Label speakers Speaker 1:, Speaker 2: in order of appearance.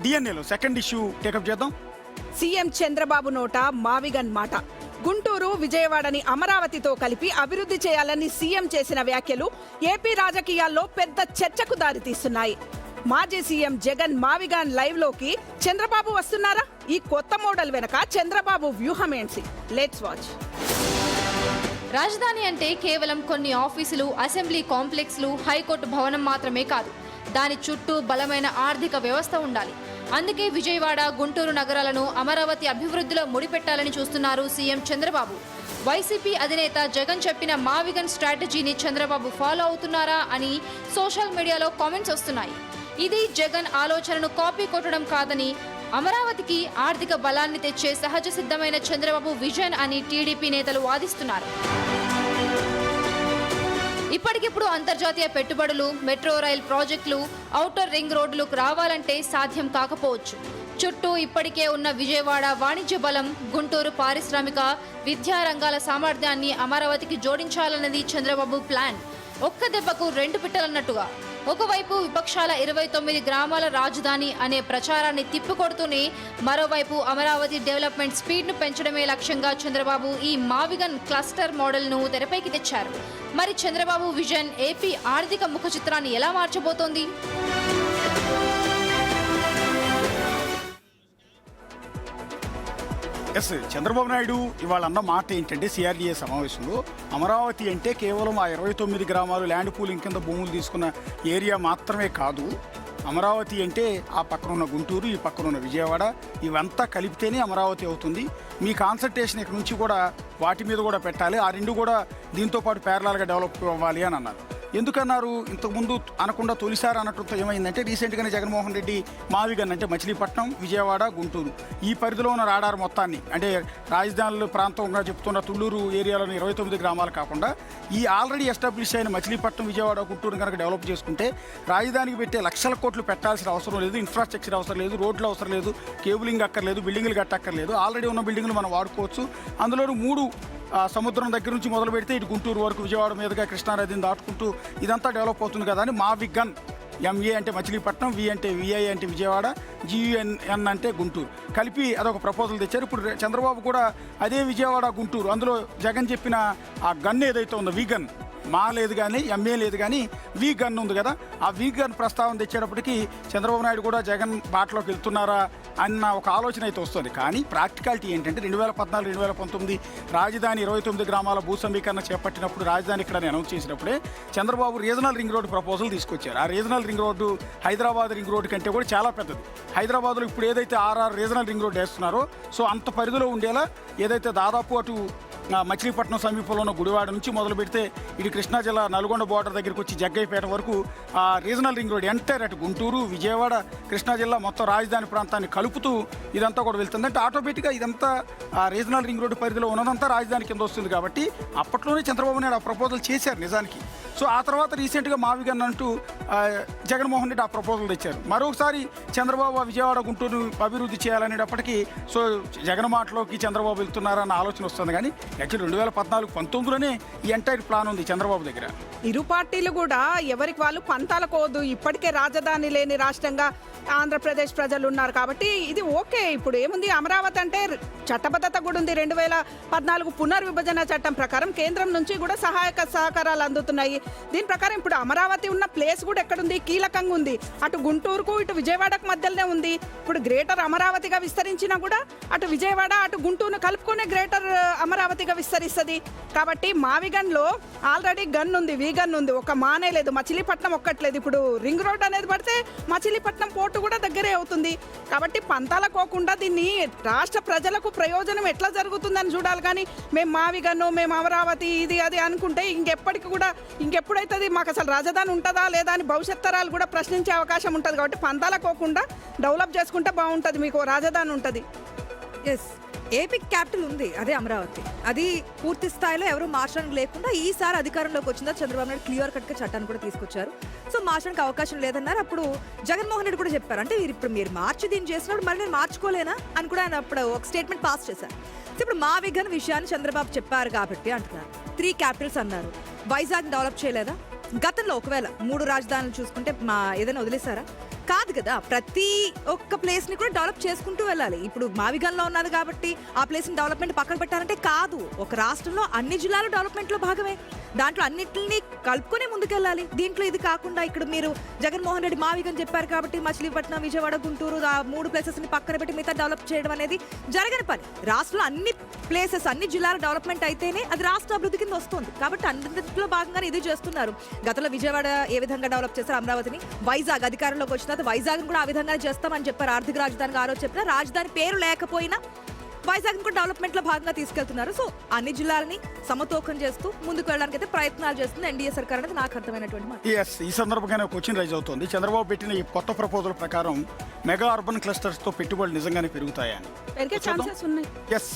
Speaker 1: డిఎన్ఏలో second issue take up చేద్దాం.
Speaker 2: CM Chandrababu నోట మావిగన్ మాట. గుంటూరు, విజయవాడని అమరావతితో కలిపి అభివృద్ధి చేయాలని సీఎం చేసిన వ్యాఖ్యలు ఏపీ రాజకీయాల్లో పెద్ద చర్చకు దారితీస్తున్నాయి. మాజీ సీఎం జగన్ మావిగన్ లైవ్ లోకి చంద్రబాబు వస్తున్నారా? ఈ కొత్త మోడల్ వెనక చంద్రబాబు వ్యూహం ఏంటి? Let's watch.
Speaker 3: రాజధాని అంటే కేవలం కొన్ని ఆఫీసులు, అసెంబ్లీ కాంప్లెక్స్లు, హైకోర్టు భవనం మాత్రమే కాదు. దాని చుట్టూ బలమైన ఆర్థిక వ్యవస్థ ఉండాలి. అందుకే విజయవాడ, గుంటూరు నగరాలను అమరావతి అభివృద్ధిలో ముడిపెట్టాలని చూస్తున్నారు సీఎం చంద్రబాబు. వైసీపీ అధినేత జగన్ చెప్పిన మావిగన్ స్ట్రాటజీని చంద్రబాబు ఫాలో అవుతున్నారా అని సోషల్ మీడియాలో కామెంట్స్ వస్తున్నాయి. ఇది జగన్ ఆలోచనను కాపీ కొట్టడం కాదని, అమరావతికి ఆర్థిక బలాన్ని తెచ్చే సహజ సిద్ధమైన చంద్రబాబు విజన్ అని టీడీపీ నేతలు వాదిస్తున్నారు. ఇప్పటికిప్పుడు అంతర్జాతీయ పెట్టుబడులు, మెట్రో రైల్ ప్రాజెక్టులు, ఔటర్ రింగ్ రోడ్లకు రావాలంటే సాధ్యం కాకపోవచ్చు. చుట్టూ ఇప్పటికే ఉన్న విజయవాడ వాణిజ్య బలం, గుంటూరు పారిశ్రామిక, విద్యా రంగాల సామర్థ్యాన్ని అమరావతికి జోడించాలన్నది చంద్రబాబు ప్లాన్. ఒక్క దెబ్బకు రెండు పిట్టలన్నట్టుగా ఒకవైపు విపక్షాల 29 గ్రామాల రాజధాని అనే ప్రచారాన్ని తిప్పికొడుతూనే మరోవైపు అమరావతి డెవలప్మెంట్ స్పీడ్ను పెంచడమే లక్ష్యంగా చంద్రబాబు ఈ మావిగన్ క్లస్టర్ మోడల్ను తెరపైకి తెచ్చారు. మరి చంద్రబాబు విజన్ ఏపీ ఆర్థిక ముఖ చిత్రాన్ని ఎలా మార్చబోతోంది?
Speaker 1: చంద్రబాబు నాయుడు ఇవాళ అన్న మాట ఏంటంటే సిఆర్డీఏ సమావేశంలో అమరావతి అంటే కేవలం ఆ 29 గ్రామాలు ల్యాండ్ పూలింగ్ కింద భూములు తీసుకున్న ఏరియా మాత్రమే కాదు. అమరావతి అంటే ఆ పక్కన ఉన్న గుంటూరు, ఈ పక్కన ఉన్న విజయవాడ, ఇవంతా కలిపితేనే అమరావతి అవుతుంది. మీ కాన్సన్ట్రేషన్ ఇక్కడ నుంచి కూడా వాటి మీద కూడా పెట్టాలి. ఆ రెండు కూడా దీంతో పాటు ప్యారలల్గా డెవలప్ అవ్వాలి అని అన్నారు. ఎందుకన్నారు? ఇంతకుముందు అనకుండా తొలిసారి అన్నట్టు ఏమైందంటే రీసెంట్గానే జగన్మోహన్ రెడ్డి మావిగన్ అంటే మచిలీపట్నం, విజయవాడ, గుంటూరు ఈ పరిధిలో ఉన్న రాడార్ మొత్తాన్ని అంటే రాజధానుల ప్రాంతంగా చెప్తున్న తుళ్ళూరు ఏరియాలోని 29 గ్రామాలు కాకుండా ఈ ఆల్రెడీ ఎస్టాబ్లిష్ అయిన మచిలీపట్నం, విజయవాడ, గుంటూరు కనుక డెవలప్ చేసుకుంటే రాజధానికి పెట్టే లక్షల కోట్లు పెట్టాల్సిన అవసరం లేదు, ఇన్ఫ్రాస్ట్రక్చర్ అవసరం లేదు, రోడ్లు అవసరం లేదు, కేబులింగ్ అక్కర్లేదు, బిల్డింగ్లు కట్టక్కర్లేదు. ఆల్రెడీ ఉన్న బిల్డింగ్లు మనం వాడుకోవచ్చు. అందులోనూ 3 సముద్రం దగ్గర నుంచి మొదలు పెడితే ఇటు గుంటూరు వరకు విజయవాడ మీదుగా కృష్ణానదిని దాటుకుంటూ ఇదంతా డెవలప్ అవుతుంది కదా అని మావిగన్, ఎంఏ అంటే మచిలీపట్నం, వి అంటే విఐ అంటే విజయవాడ, జియుఎన్ఎన్ అంటే గుంటూరు కలిపి అదొక ప్రపోజల్ తెచ్చారు. ఇప్పుడు చంద్రబాబు కూడా అదే విజయవాడ, గుంటూరు అందులో జగన్ చెప్పిన ఆ గన్ ఏదైతే ఉందో వీగన్, మా లేదు కానీ ఎంఏ లేదు కానీ వి గన్ ఉంది కదా, ఆ వి గన్ ప్రస్తావన తెచ్చేటప్పటికి చంద్రబాబు నాయుడు కూడా జగన్ బాటలోకి వెళ్తున్నారా అన్న ఒక ఆలోచన అయితే వస్తుంది. కానీ ప్రాక్టికాలిటీ ఏంటంటే 2014, 2019 రాజధాని 29 గ్రామాల భూ సమీకరణ చేపట్టినప్పుడు రాజధాని ఇక్కడ అనౌన్స్ చేసినప్పుడే Chandrababu regional ring road proposal తీసుకొచ్చారు. ఆ regional ring road Hyderabad ring road కంటే కూడా చాలా పెద్దది. హైదరాబాద్లో ఇప్పుడు ఏదైతే 6 రీజనల్ రింగ్ రోడ్డు వేస్తున్నారో సో అంత పరిధిలో ఉండేలా ఏదైతే దాదాపు అటు మచిలీపట్నం సమీపంలో ఉన్న గుడివాడ నుంచి మొదలు పెడితే ఇటు కృష్ణా జిల్లా నల్గొండ బోర్డర్ దగ్గరికి వచ్చి జగ్గయ్యపేట వరకు ఆ రీజనల్ రింగ్ రోడ్ ఎంటైర్ అటు గుంటూరు, విజయవాడ, కృష్ణా జిల్లా మొత్తం రాజధాని ప్రాంతాన్ని కలుపుతూ ఇదంతా కూడా వెళ్తుంది. అంటే ఆటోమేటిక్గా ఇదంతా ఆ రీజనల్ రింగ్ రోడ్డు పరిధిలో ఉన్నదంతా రాజధాని కింద వస్తుంది. కాబట్టి అప్పట్లోనే చంద్రబాబు నాయుడు ఆ ప్రపోజల్ చేశారు నిజానికి. సో ఆ తర్వాత రీసెంట్గా మావిగన్ అంటూ జగన్మోహన్ రెడ్డి ఆ ప్రపోజల్ తెచ్చారు. మరొకసారి చంద్రబాబు విజయవాడ, గుంటూరు అభివృద్ధి చేయాలనేటప్పటికీ సో జగన్ మాటలోకి చంద్రబాబు వెళ్తున్నారన్న ఆలోచన వస్తుంది. కానీ యాక్చువల్లీ 2014-19లోనే ఈ ఎంటైర్ ప్లాన్ ఉంది చంద్రబాబు దగ్గర.
Speaker 2: ఇరు పార్టీలు కూడా ఎవరికి వాళ్ళు పంతాలకోవద్దు. ఇప్పటికే రాజధాని లేని రాష్ట్రంగా ఆంధ్రప్రదేశ్ ప్రజలు ఉన్నారు కాబట్టి ఇది ఓకే. ఇప్పుడు ఏముంది, అమరావతి అంటే చట్టబద్ధత కూడా ఉంది. 2014 పునర్విభజన చట్టం ప్రకారం కేంద్రం నుంచి కూడా సహాయక సహకారాలు అందుతున్నాయి. దీని ప్రకారం ఇప్పుడు అమరావతి ఉన్న ప్లేస్ కూడా ఎక్కడుంది, కీలకంగా ఉంది. అటు గుంటూరుకు ఇటు విజయవాడకు మధ్యలోనే ఉంది. ఇప్పుడు గ్రేటర్ అమరావతిగా విస్తరించినా కూడా అటు విజయవాడ అటు గుంటూరును కలుపుకునే గ్రేటర్ అమరావతిగా విస్తరిస్తుంది. కాబట్టి మావిగన్లో ఆల్రెడీ గన్ ఉంది, వీగన్ ఉంది, ఒక మానే లేదు, మచిలీపట్నం ఒక్కట్లేదు. ఇప్పుడు రింగ్ రోడ్ అనేది పడితే మచిలీపట్నం పోర్టు కూడా దగ్గరే అవుతుంది. కాబట్టి పంతాలకోకుండా దీన్ని రాష్ట్ర ప్రజలకు ప్రయోజనం ఎట్లా జరుగుతుందని చూడాలి. కానీ మేము మావిగన్ను, మేము అమరావతి, ఇది అది అనుకుంటే ఇంకెప్పుడైతుంది, మాకు అసలు రాజధాని ఉంటుందా లేదా అని భవిష్యత్ తరాలు కూడా ప్రశ్నించే అవకాశం ఉంటుంది. కాబట్టి పంతాలకోకుండా డెవలప్ చేసుకుంటే బాగుంటుంది, మీకు రాజధాని ఉంటుంది.
Speaker 4: ఎస్, ఏపీ క్యాపిటల్ ఉంది, అదే అమరావతి. అది పూర్తి స్థాయిలో ఎవరు మార్చడానికి లేకుండా ఈసారి అధికారంలోకి వచ్చిందా చంద్రబాబు నాయుడు క్లియర్ కట్గా చట్టాన్ని కూడా తీసుకొచ్చారు. సో మార్చడానికి అవకాశం లేదన్నారు. అప్పుడు జగన్మోహన్ రెడ్డి కూడా చెప్పారు, అంటే మీరు మార్చి దీన్ని చేసినప్పుడు మరి నేను మార్చుకోలేనా అని కూడా ఆయన అప్పుడు ఒక స్టేట్మెంట్ పాస్ చేశారు. ఇప్పుడు మావిగన్ విషయాన్ని చంద్రబాబు చెప్పారు కాబట్టి అంటున్నారు. 3 క్యాపిటల్స్ అన్నారు. వైజాగ్ డెవలప్ చేయలేదా? గతంలో ఒకవేళ 3 రాజధానులు చూసుకుంటే ఏదైనా వదిలేశారా? కాదు కదా, ప్రతి ఒక్క ప్లేస్ ని కూడా డెవలప్ చేసుకుంటూ వెళ్ళాలి. ఇప్పుడు మావిగన్లో ఉన్నది కాబట్టి ఆ ప్లేస్ ని డెవలప్మెంట్ పక్కన పెట్టాలంటే కాదు. ఒక రాష్ట్రంలో అన్ని జిల్లాలు డెవలప్మెంట్ లో భాగమే, దాంట్లో అన్నిటిని కలుపుకొని ముందుకెళ్ళాలి. దీంట్లో ఇది కాకుండా ఇక్కడ మీరు జగన్మోహన్ రెడ్డి మావిగన్ చెప్పారు కాబట్టి మచిలీపట్నం, విజయవాడ, గుంటూరు ఆ 3 ప్లేసెస్ ని పక్కన పెట్టి మిగతా డెవలప్ చేయడం అనేది జరగని పని. రాష్ట్రంలో అన్ని ప్లేసెస్, అన్ని జిల్లాల డెవలప్మెంట్ అయితేనే అది రాష్ట్ర అభివృద్ధి కింద వస్తుంది. కాబట్టి అన్నింటిలో భాగంగానే ఇది చేస్తున్నారు. గతంలో విజయవాడ ఏ విధంగా డెవలప్ చేశారు, అమరావతిని, వైజాగ్ అధికారంలోకి వచ్చిన తర్వాత వైజాగ్ కూడా ఆ విధంగానే చేస్తామని చెప్పారు. ఆర్థిక రాజధానిగా ఆ రోజు చెప్పిన రాజధాని పేరు లేకపోయినా వైజాగ్ కూడా డెవలప్మెంట్ లో భాగంగా తీసుకెళ్తున్నారు. సో అన్ని జిల్లాలని సమతూకం చేస్తూ ముందుకు వెళ్ళడానికి అయితే ప్రయత్నాలు చేస్తుంది ఎన్డీఏ సర్కార్ అనేది నాకు అర్థమైనటువంటి మాట.
Speaker 1: ఎస్, ఈ సందర్భంగానే క్వశ్చన్ రైజ్ అవుతుంది. చంద్రబాబు పెట్టిన ఈ కొత్త ప్రపోజల్ ప్రకారం మెగా అర్బన్ క్లస్టర్స్ తో పెట్టుబడులు నిజంగానే పెరుగుతాయని
Speaker 2: పెరిగే ఛాన్సెస్ ఉన్నాయి.
Speaker 1: ఎస్